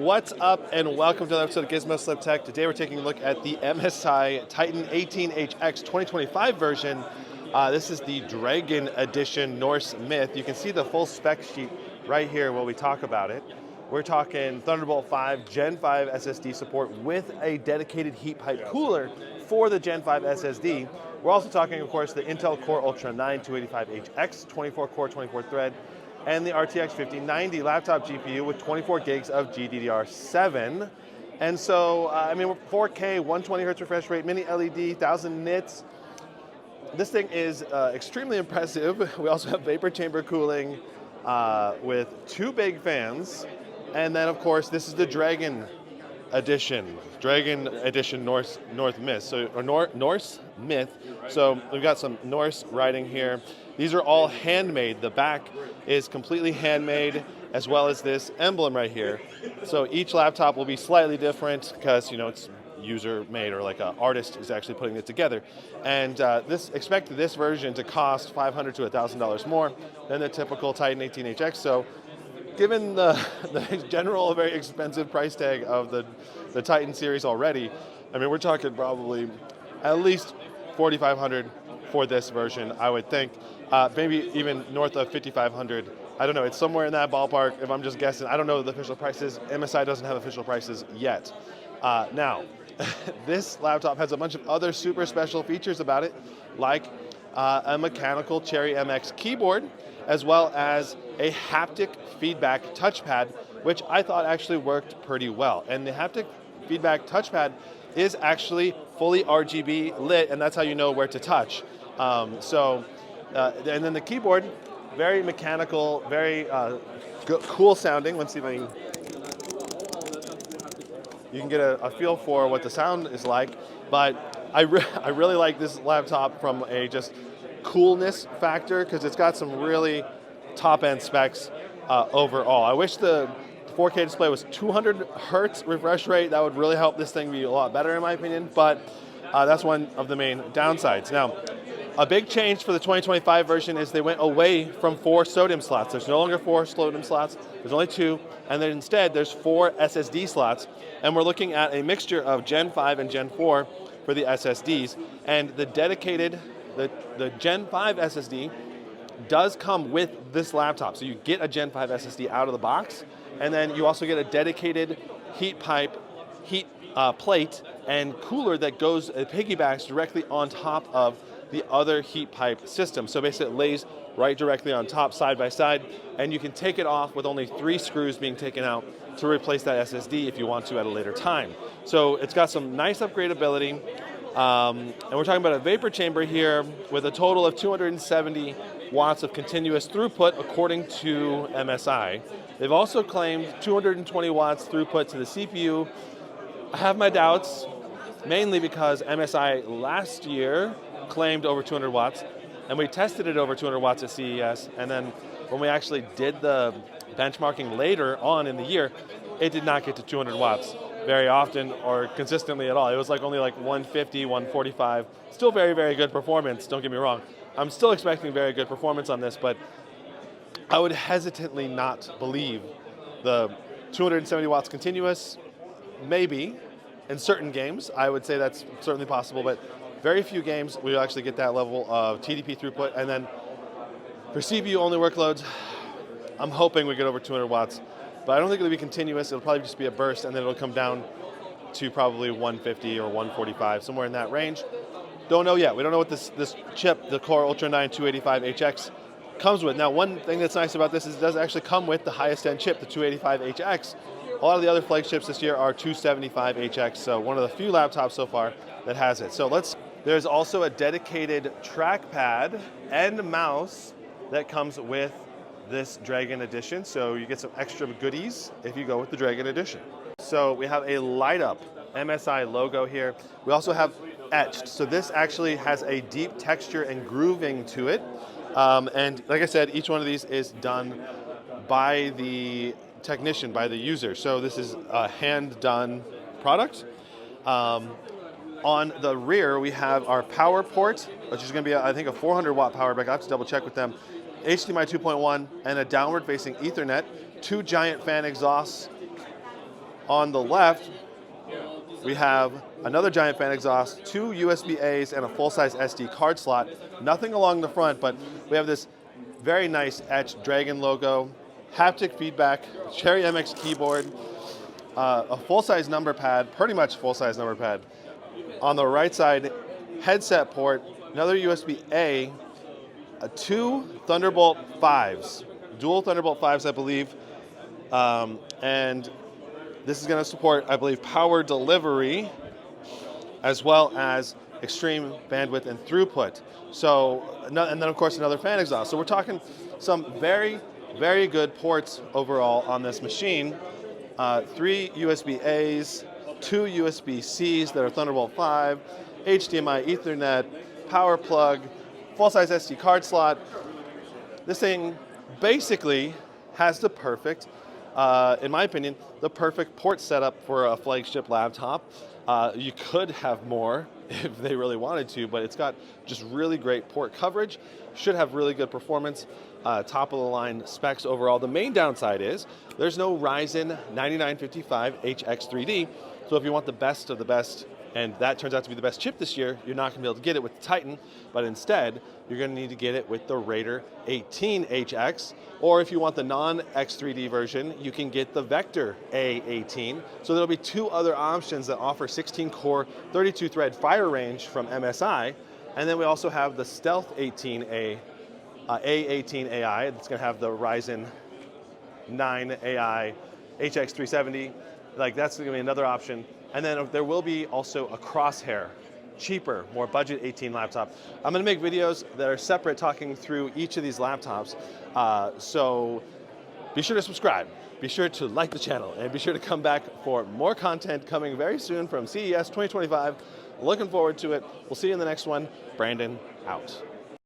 What's up and welcome to another episode of Gizmo Slip Tech. Today we're taking a look at the MSI Titan 18HX 2025 version. This is the Dragon Edition Norse Myth. You can see the full spec sheet right here while we talk about it. We're talking Thunderbolt 5 Gen 5 SSD support with a dedicated heat pipe cooler for the Gen 5 SSD. We're also talking, of course, the Intel Core Ultra 9 285HX, 24 core, 24 thread, and the RTX 5090 laptop GPU with 24 gigs of GDDR7. And so, I mean, 4K, 120 hertz refresh rate, mini LED, 1000 nits. This thing is extremely impressive. We also have vapor chamber cooling with 2 big fans. And then, of course, this is the Dragon Edition Norse Myth. So, or Norse Myth. So we've got some Norse writing here. These are all handmade. The back is completely handmade, as well as this emblem right here. So each laptop will be slightly different because, you know, it's user made, or like an artist is actually putting it together. And expect this version to cost $500 to $1,000 more than the typical Titan 18HX. So given the general very expensive price tag of the Titan series already, I mean, we're talking probably at least $4,500 for this version, I would think. Maybe even north of $5,500. I don't know, it's somewhere in that ballpark if I'm just guessing. I don't know the official prices. MSI doesn't have official prices yet. Now, this laptop has a bunch of other super special features about it, like a mechanical Cherry MX keyboard, as well as a haptic feedback touchpad, which I thought actually worked pretty well. And the haptic feedback touchpad is actually fully RGB lit, and that's how you know where to touch. And then the keyboard, very mechanical, very cool sounding. Let's see if you can get a feel for what the sound is like. But I really like this laptop from a just coolness factor, because it's got some really top-end specs overall. I wish the 4K display was 200 hertz refresh rate. That would really help this thing be a lot better, in my opinion. But that's one of the main downsides. Now, a big change for the 2025 version is they went away from 4 SODIMM slots. There's no longer 4 SODIMM slots. There's only 2. And then instead, there's 4 SSD slots. And we're looking at a mixture of Gen 5 and Gen 4 for the SSDs. And the dedicated, the Gen 5 SSD does come with this laptop. So you get a Gen 5 SSD out of the box. And then you also get a dedicated heat pipe, plate, and cooler that piggybacks directly on top of the other heat pipe system. So basically it lays right directly on top, side by side, and you can take it off with only 3 screws being taken out to replace that SSD if you want to at a later time. So it's got some nice upgradability, and we're talking about a vapor chamber here with a total of 270 watts of continuous throughput according to MSI. They've also claimed 220 watts throughput to the CPU. I have my doubts, mainly because MSI last year claimed over 200 watts, and we tested it over 200 watts at CES, and then when we actually did the benchmarking later on in the year, it did not get to 200 watts very often or consistently at all. It was like only like 150, 145. Still very, very good performance, don't get me wrong. I'm still expecting very good performance on this, but I would hesitantly not believe the 270 watts continuous. Maybe in certain games, I would say that's certainly possible, but very few games will actually get that level of TDP throughput. And then for CPU-only workloads, I'm hoping we get over 200 watts. But I don't think it'll be continuous. It'll probably just be a burst, and then it'll come down to probably 150 or 145, somewhere in that range. Don't know yet. We don't know what this chip, the Core Ultra 9 285HX, comes with. Now, one thing that's nice about this is it does actually come with the highest-end chip, the 285HX. A lot of the other flagships this year are 275HX, so one of the few laptops so far that has it. So there's also a dedicated trackpad and mouse that comes with this Dragon Edition, so you get some extra goodies if you go with the Dragon Edition. So we have a light-up MSI logo here. We also have etched, so this actually has a deep texture and grooving to it. And like I said, each one of these is done by the technician, by the user. So this is a hand-done product. On the rear, we have our power port, which is going to be, I think, a 400 watt power back. I have to double check with them. HDMI 2.1 and a downward facing Ethernet, 2 giant fan exhausts, On the left, we have another giant fan exhaust, 2 USB-As, and a full-size SD card slot. Nothing along the front, but we have this very nice etched Dragon logo, haptic feedback, Cherry MX keyboard, a full-size number pad, pretty much full-size number pad. On the right side, headset port, another USB-A, 2 Thunderbolt 5s, dual Thunderbolt 5s, I believe, and this is going to support, I believe, power delivery as well as extreme bandwidth and throughput. So, and then of course another fan exhaust. So we're talking some very, very good ports overall on this machine. 3 USB-As, 2 USB-Cs that are Thunderbolt 5, HDMI, Ethernet, power plug, full-size SD card slot. This thing basically has the perfect, in my opinion, the perfect port setup for a flagship laptop. You could have more if they really wanted to, but it's got just really great port coverage, should have really good performance, top of the line specs overall. The main downside is there's no Ryzen 9955 HX3D, so if you want the best of the best, and that turns out to be the best chip this year, you're not going to be able to get it with the Titan, but instead, you're going to need to get it with the Raider 18HX, or if you want the non-X3D version, you can get the Vector A18. So there'll be 2 other options that offer 16-core, 32-thread fire range from MSI, and then we also have the Stealth 18A, A18AI, that's going to have the Ryzen 9 AI HX370. Like, that's going to be another option. And then there will be also a Crosshair, cheaper, more budget 18 laptop. I'm going to make videos that are separate talking through each of these laptops. So be sure to subscribe, be sure to like the channel, and be sure to come back for more content coming very soon from CES 2025. Looking forward to it. We'll see you in the next one. Brandon, out.